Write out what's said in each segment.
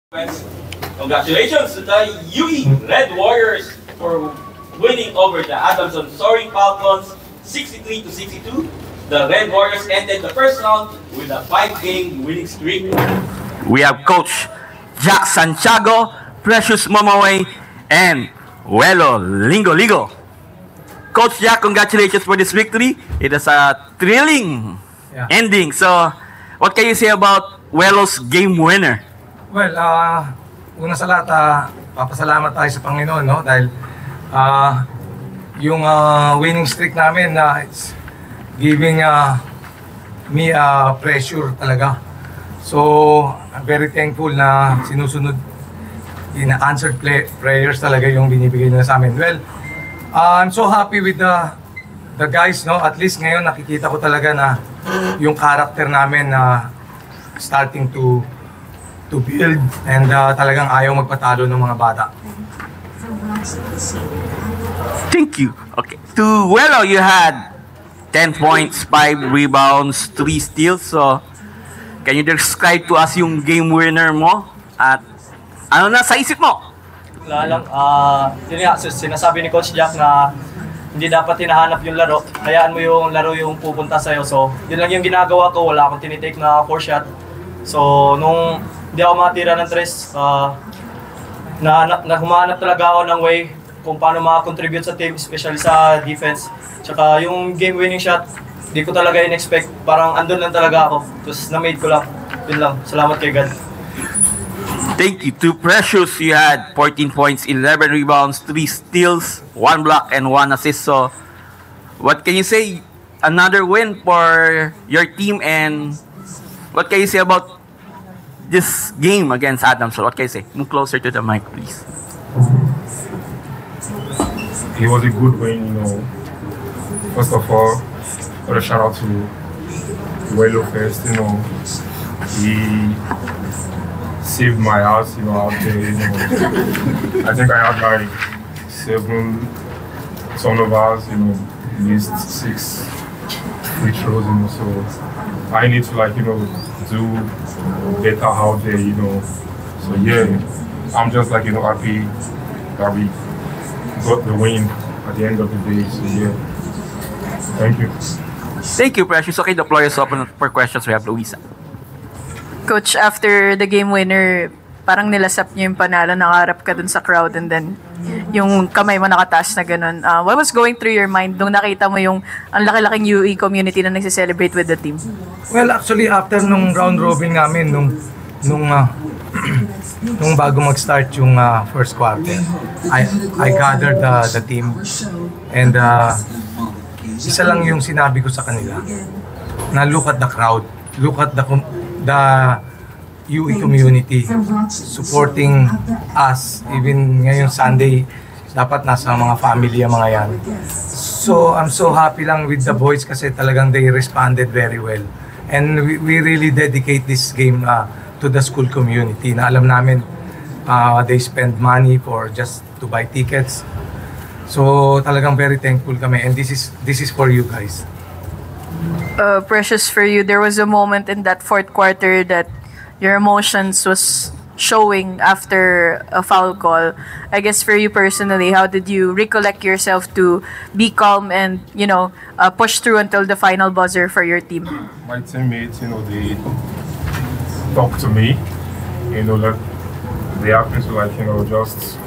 Congratulations to the UE Red Warriors for winning over the Adamson Soaring Falcons 63-62. The Red Warriors ended the first round with a 5-game winning streak. We have Coach Jack Santiago, Precious Momaway, and Welo Lingo. Coach Jack, congratulations for this victory. It is a thrilling ending. So, what can you say about Welo's game winner? Well, una sa lahat, papasalamat tayo sa Panginoon, no? Dahil yung winning streak namin, it's giving me pressure talaga. So, I'm very thankful na sinusunod, ina-answered prayers talaga yung binibigay nila sa amin. Well, I'm so happy with the guys, no? At least ngayon nakikita ko talaga na yung character namin na starting to build and talagang ayaw magpatalo ng mga bata. Thank you. Okay. To Welo, you had 10 points, 5 rebounds, 3 steals. So, can you describe to us yung game winner mo? At ano na sa isip mo? Wala lang. Yun nga, sinasabi ni Coach Jack na hindi dapat hinahanap yung laro. Hayaan mo yung laro yung pupunta sa'yo. So, yun lang yung ginagawa ko. Wala akong tinitake na 4 shot. So, nung hindi ako makatira ng tres, humanap talaga ako ng way kung paano makakontribute sa team, especially sa defense. Tsaka yung game-winning shot, hindi ko talaga in-expect. Parang andun lang talaga ako. Tapos na-made ko lang. Yun lang. Salamat kay God. Thank you. To Precious, you had 14 points, 11 rebounds, 3 steals, 1 block, and 1 assist. So, what can you say? Another win for your team, and what can you say about this game against Adamson? What can you say? Move closer to the mic, please. It was a good win, you know. First of all, a shout out to Welo first, you know. He saved my house, you know, out there, you know. I think I had like 7 turnovers, you know, missed 6 free throws, you know, so I need to, like, you know, do better out there, you know. So yeah, I'm just, like, you know, happy that we got the win at the end of the day. So yeah, thank you. Thank you, Precious. Okay, the floor is open for questions. We have Luisa. Coach, after the game winner, parang nilasap niyo yung panalo, nakaharap ka dun sa crowd, and then yung kamay mo nakataas na ganun. What was going through your mind nung nakita mo yung ang laki-laking UE community na nagse-celebrate with the team? Well, actually, after nung round robin namin, nung bago mag-start yung first quarter, I gathered the team, and isa lang yung sinabi ko sa kanila, na look at the crowd, look at the UE community supporting us. Even ngayong Sunday, dapat nasa mga family ang mga yan. So I'm so happy lang with the boys kasi talagang they responded very well. And we really dedicate this game to the school community na alam namin they spend money for just to buy tickets. So talagang very thankful kami, and this is for you guys. Precious, for you, there was a moment in that fourth quarter that your emotions was showing after a foul call. I guess for you personally, how did you recollect yourself to be calm and, you know, push through until the final buzzer for your team? My teammates, you know, they talk to me, you know, like they ask me to, like, you know, just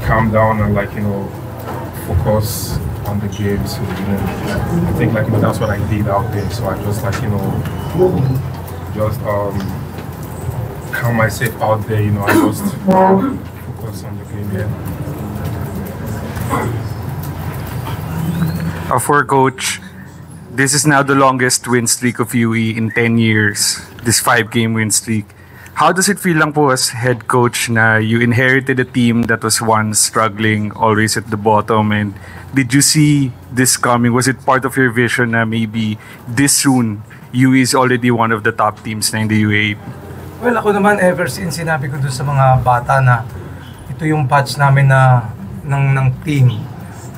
calm down and, like, you know, focus on the game. So, you know, I think, like, you know, that's what I did out there. So I just, like, you know, just calm myself out there, you know. I just focus on the game. Yeah. For Coach, this is now the longest win streak of UE in 10 years. This 5-game win streak. How does it feel lang po as head coach na you inherited a team that was once struggling, always at the bottom, and did you see this coming? Was it part of your vision na maybe this soon, UE is already one of the top teams na in the UAAP? Well, ako naman, ever since sinabi ko doon sa mga bata na ito yung patch namin na ng team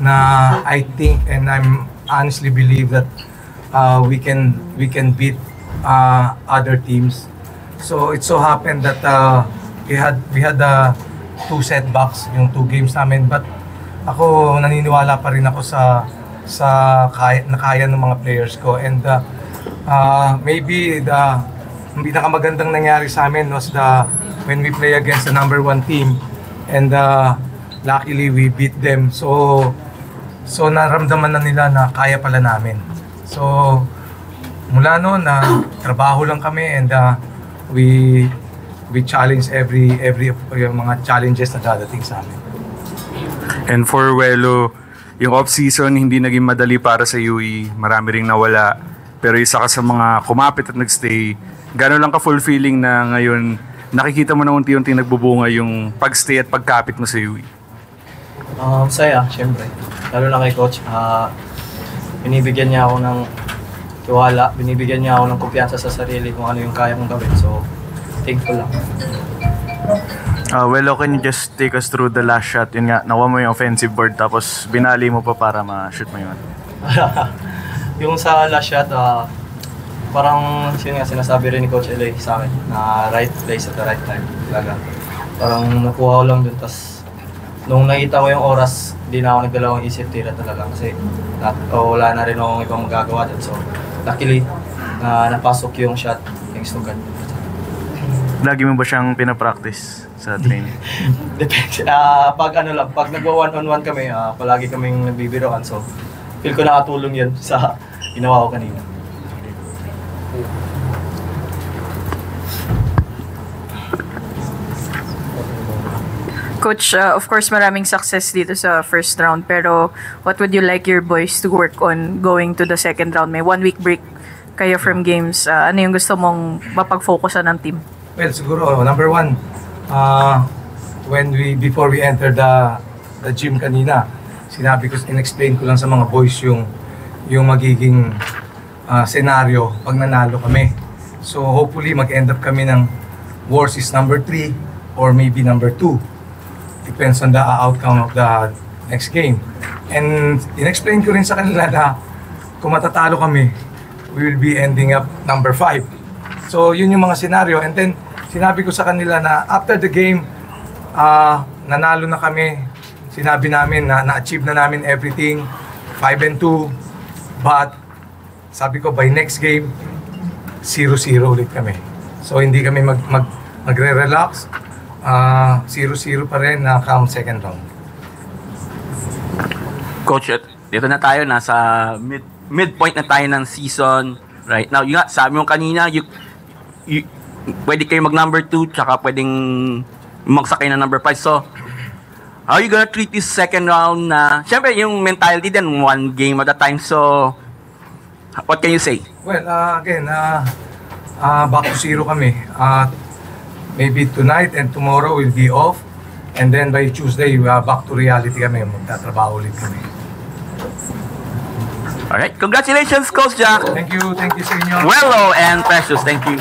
na I think and I'm honestly believe that we can beat other teams. So it so happened that we had two setbacks, yung 2 games namin, but ako naniniwala pa rin ako sa kaya ng mga players ko, and maybe the pinakamagandang nangyari sa amin was when we play against the number 1 team, and luckily we beat them, so naramdaman na nila na kaya pala namin. So mula noon na trabaho lang kami, and we challenge every yung mga challenges na dadating sa amin. And for Welo, yung off-season hindi naging madali para sa UE. Marami ring nawala. Pero isa ka sa mga kumapit at nagstay. Gano'n lang ka-fulfilling na ngayon nakikita mo na unti-unti nagbubunga yung pagstay at pagkapit mo sa UE? Saya, syempre. Lalo na kay Coach. Binibigyan niya ako ng tiwala. Binibigyan niya ako ng kumpiyansa sa sarili kung ano yung kaya kong gawin. So, thankful lang. Well, can you just take us through the last shot? Yun nga, nakuha mo yung offensive board tapos binali mo pa para ma-shoot mo yun. Yung sa last shot, parang yun nga, sinasabi rin ni Coach LA sa akin na right place at the right time. Talaga. Parang nakuha ko lang dun. Tapos nung nakita ko yung oras, hindi na ako nagdalawang isip, tira talaga. Kasi wala na rin akong ibang magagawa dun. So, luckily, napasok yung shot. Thanks to God. Lagi mo ba siyang pinapractice sa training? Depende. Pag nagwa one-on-one kami, palagi kaming nagbibiroan. So, feel ko nakatulong yun sa ginawa ko kanina. Coach, of course, maraming success dito sa first round. Pero what would you like your boys to work on going to the second round? May 1 week break kayo from games. Ano yung gusto mong mapag-focusan ng team? Well, siguro, number 1, before we entered the gym kanina, sinabi ko, in-explain ko lang sa mga boys yung magiging scenario pag nanalo kami. So hopefully mag-end up kami ng worst is number 3 or maybe number 2. Depends on the outcome of the next game. And in-explain ko rin sa kanila na kung matatalo kami, we will be ending up number 5. So yun yung mga scenario, and then sinabi ko sa kanila na after the game, nanalo na kami. Sinabi namin na na-achieve na namin everything, 5-2, but sabi ko by next game, 0-0 ulit kami. So hindi kami magre-relax, 0-0 pa rin na come second round. Coach, dito na tayo, nasa midpoint na tayo ng season right now. Yung nga, sabi mo kanina, pwede kayo mag number 2 tsaka pwedeng magsakay na number 5. So, how are you gonna treat this second round na, syempre yung mentality din, 1 game at a time. So, what can you say? Well, again, back to 0 kami. Maybe tonight and tomorrow will be off. And then by Tuesday, back to reality kami. Magtatrabaho ulit kami. Alright, congratulations, Coach Jack. Thank you sa inyo. Welo and Precious, thank you.